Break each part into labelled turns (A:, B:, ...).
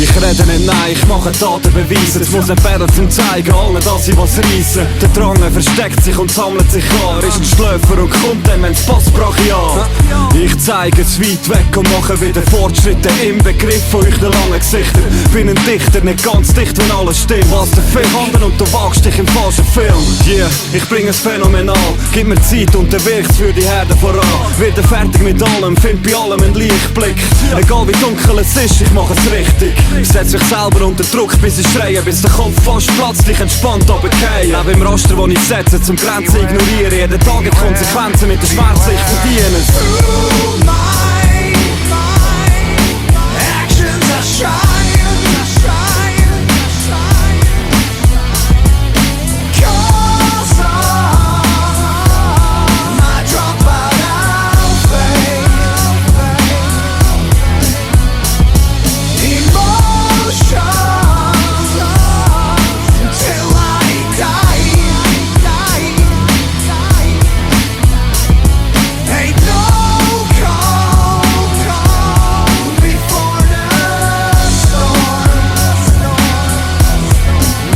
A: Ich rede nicht, nein, ich mache Taten beweisen. Es muss ein Bären zum Zeigen, ohne dass sie was reissen. Der Drang versteckt sich und sammelt sich an. Ist ein Schläfer und kommt dann, wenn's passt, brachial. Ich zeige es weit weg und mache wieder Fortschritte im Begriff von euch den langen Gesichtern. Bin ein Dichter, nicht ganz dicht, wenn alles stimmt. Was der Film handelt und du wagst dich im falschen Film. Yeah, ich bring es phänomenal. Gib mir Zeit und der Wirk's für die Herde voran. Werde fertig mit allem, find bei allem einen Lichtblick. Egal wie dunkel es ist, ich mach es richtig. Ich setz mich selber unter Druck, bis ich schreie, bis der Kopf fast platzt, dich entspannt runterfallen. Lebe im Raster, wo ich setze, zum Grenzen ignorieren. Jeden Tag die Konsequenzen mit der Schmerzen, ich verdiene es.
B: Actions are trying. Cause my dropout outfit. Emotions till I die. Ain't no calm before the storm.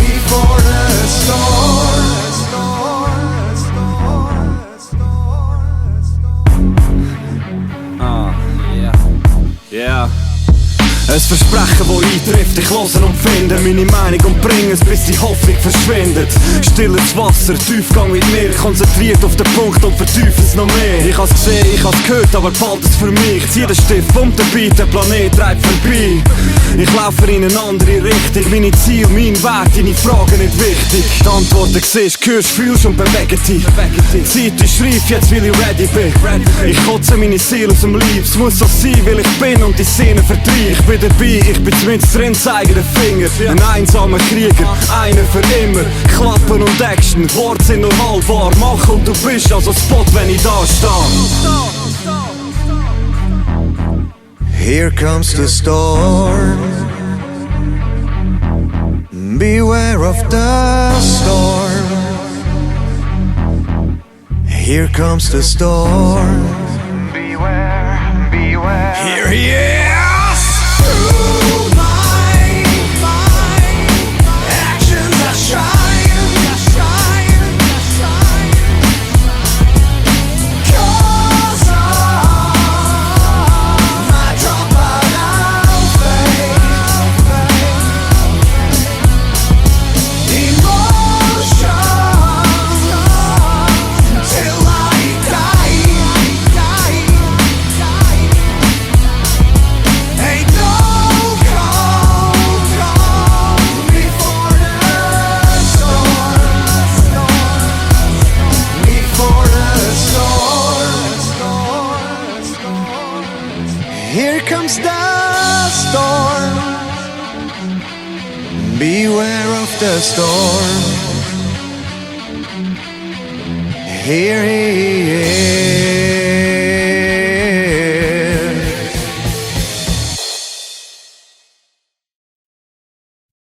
B: Before the storm.
A: Yeah. Ein Versprechen, das eintrifft, ich höre und finde meine Meinung und bringe es, bis die Hoffnung verschwindet. Stilles Wasser, Tiefgang mit mir, konzentriert auf den Punkt und vertieft es noch mehr. Ich hab's gesehen, ich hab's gehört, aber bald es für mich. Zieh den Stift und der Beat, der Planet treibt vorbei. Ich laufe in eine andere Richtung, meine Ziel, mein Wert, deine Fragen nicht wichtig. Die Antworten siehst, hörst, fühlst und bewegen dich. Die Zeit ist reif, jetzt will ich ready bin. Ich kotze meine Seele aus dem Leib, es muss so sein, weil ich bin und die Szene verdrehe. Ich bin dabei, ich bin zumindest drin, zeige den Finger. Ein einsamer Krieger, einer für immer. Klappen und Action, Worte sind nur halb wahr. Mach und du bist also Spot, wenn ich da stehe.
B: Here comes the storm. Beware of the storm. Here comes the storm. Beware, beware. Here he is. Through my actions are trying. Cause my dropout outfit. Emotions till I die. Ain't no calm before the storm. Before the storm. Here comes the storm. Beware of the storm. Here he is.